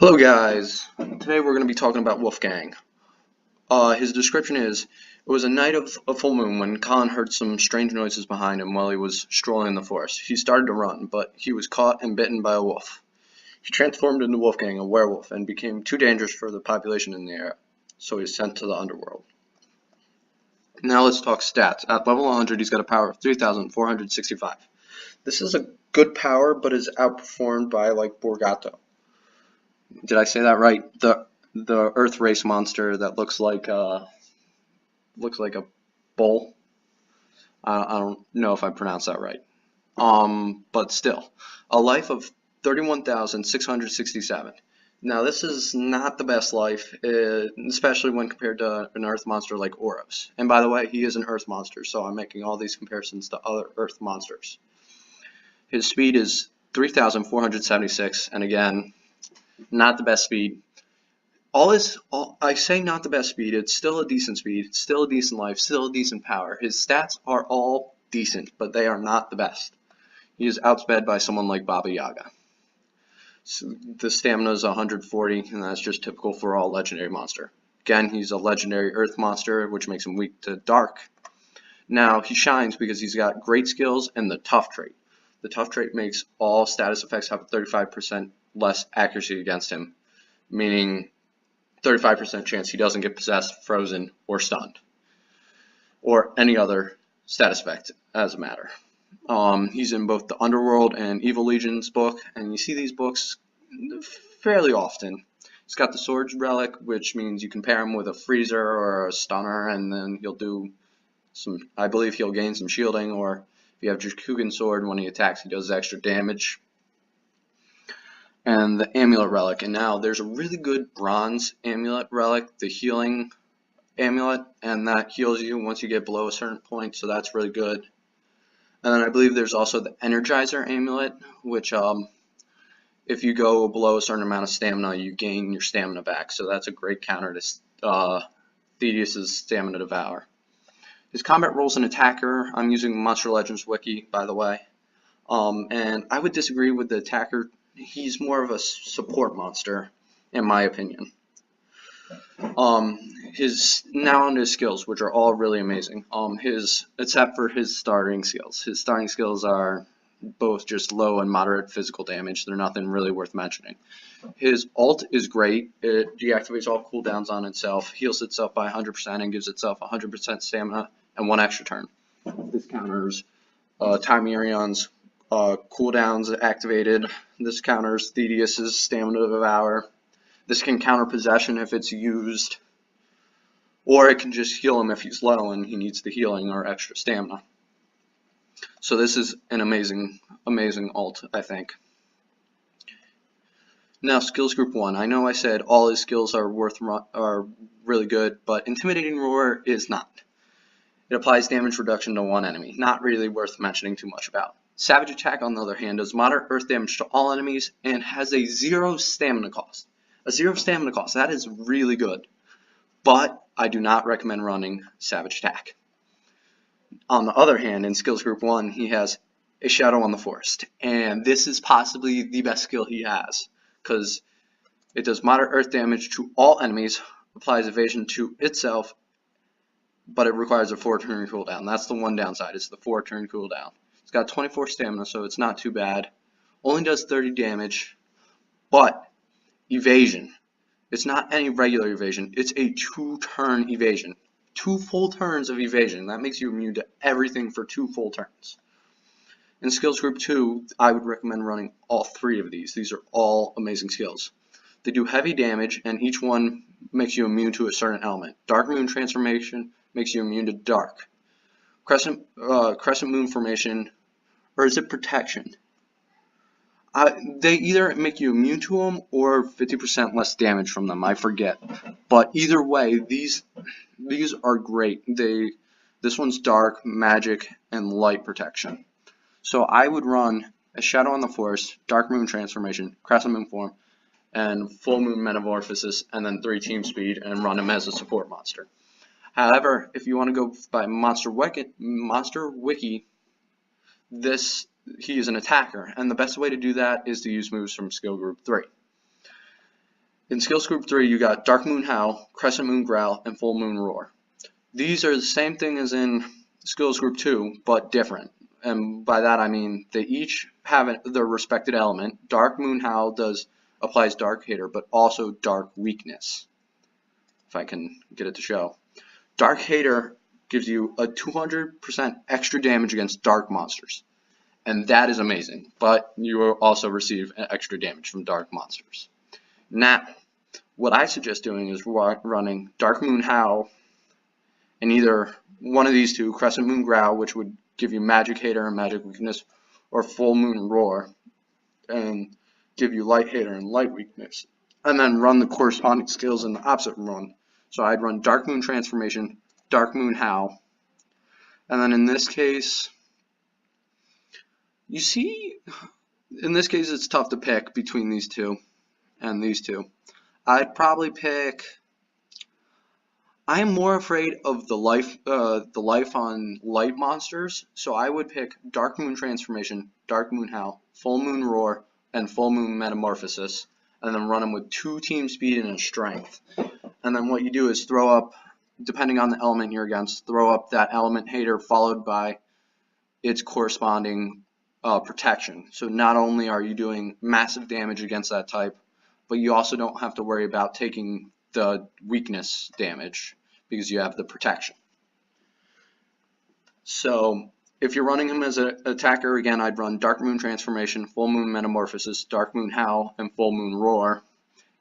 Hello guys, today we're going to be talking about Wolfgang. His description is, it was a night of a full moon when Colin heard some strange noises behind him while he was strolling in the forest. He started to run, but he was caught and bitten by a wolf. He transformed into Wolfgang, a werewolf, and became too dangerous for the population in the area, so he was sent to the underworld. Now let's talk stats. At level 100 he's got a power of 3,465. This is a good power, but is outperformed by like Borgato. Did I say that right? The Earth race monster that looks like a bull. I don't know if I pronounced that right. But still, a life of 31,667. Now this is not the best life, especially when compared to an Earth monster like Oros. And by the way, he is an Earth monster, so I'm making all these comparisons to other Earth monsters. His speed is 3,476, and again, not the best speed. I say not the best speed, it's still a decent speed, it's still a decent life, still a decent power. His stats are all decent, but they are not the best. He is outsped by someone like Baba Yaga. So the stamina is 140, and that's just typical for all legendary monster. Again, he's a legendary earth monster, which makes him weak to dark. Now, he shines because he's got great skills and the tough trait. The tough trait makes all status effects have 35% less accuracy against him, meaning 35% chance he doesn't get possessed, frozen, or stunned, or any other status effect as a matter. He's in both the Underworld and Evil Legion's book, and you see these books fairly often. He's got the Swords Relic, which means you can pair him with a Freezer or a Stunner, and then he'll do some, I believe he'll gain some shielding, or if you have Jakugan Sword, when he attacks he does extra damage. And the Amulet Relic, and now there's a really good bronze Amulet Relic, the Healing Amulet, and that heals you once you get below a certain point, so that's really good. And then I believe there's also the Energizer Amulet, which if you go below a certain amount of stamina, you gain your stamina back, so that's a great counter to Theddeus' Stamina Devour. His combat role's an attacker. I'm using Monster Legends Wiki, by the way, and I would disagree with the attacker. He's more of a support monster, in my opinion. Now on his skills, which are all really amazing. Except for his starting skills. His starting skills are both just low and moderate physical damage. They're nothing really worth mentioning. His ult is great. It deactivates all cooldowns on itself, heals itself by 100%, and gives itself 100% stamina and 1 extra turn. This counters Timerion's cooldowns activated. This counters Theddeus' Stamina Devour. This can counter possession if it's used, or it can just heal him if he's low and he needs the healing or extra stamina. So this is an amazing ult, I think. Now skills group 1. I know I said all his skills are really good, but Intimidating Roar is not. It applies damage reduction to one enemy. Not really worth mentioning too much about. Savage Attack, on the other hand, does moderate earth damage to all enemies and has a 0 stamina cost. A 0 stamina cost, that is really good. But I do not recommend running Savage Attack. On the other hand, in skills group 1, he has a Shadow on the Forest. And this is possibly the best skill he has, because it does moderate earth damage to all enemies, applies evasion to itself, but it requires a 4-turn cooldown. That's the one downside, it's the 4-turn cooldown. It's got 24 stamina, so it's not too bad. Only does 30 damage, but evasion. It's not any regular evasion, it's a 2-turn evasion. 2 full turns of evasion. That makes you immune to everything for 2 full turns. In skills group 2, I would recommend running all 3 of these. These are all amazing skills. They do heavy damage, and each one makes you immune to a certain element. Dark Moon Transformation makes you immune to dark. Crescent Moon Formation, or is it Protection? They either make you immune to them or 50% less damage from them. I forget. But either way, these are great. This one's dark, magic, and light protection. So I would run a Shadow on the Forest, Dark Moon Transformation, Crescent Moon Form, and Full Moon Metamorphosis, and then 3 team speed, and run him as a support monster. However, if you want to go by Monster Wiki, he is an attacker, and the best way to do that is to use moves from skill group 3. In Skills Group 3, you got Dark Moon Howl, Crescent Moon Growl, and Full Moon Roar. These are the same thing as in Skills Group 2, but different. And by that I mean they each have their respected element. Dark Moon Howl applies Dark Hater, but also Dark Weakness. If I can get it to show. Dark Hater gives you a 200% extra damage against dark monsters. And that is amazing. But you will also receive extra damage from dark monsters. Now, what I suggest doing is running Dark Moon Howl and either one of these two, Crescent Moon Growl, which would give you Magic Hater and Magic Weakness, or Full Moon Roar and give you Light Hater and Light Weakness, and then run the corresponding skills in the opposite run. So I'd run Dark Moon Transformation, Dark Moon Howl, and then in this case, you see, in this case it's tough to pick between these two and these two. I'd probably pick. I am more afraid of the life on light monsters, so I would pick Dark Moon Transformation, Dark Moon Howl, Full Moon Roar, and Full Moon Metamorphosis, and then run them with 2 team speed and a strength. And then what you do is throw up, depending on the element you're against, throw up that element hater followed by its corresponding protection. So not only are you doing massive damage against that type, but you also don't have to worry about taking the weakness damage because you have the protection. So if you're running him as an attacker, again, I'd run Dark Moon Transformation, Full Moon Metamorphosis, Dark Moon Howl, and Full Moon Roar.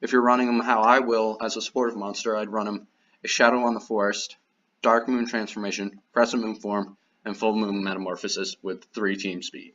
If you're running him how I will as a supportive monster, I'd run him a Shadow on the Forest, Dark Moon Transformation, Crescent Moon Form, and Full Moon Metamorphosis with 3 team speed.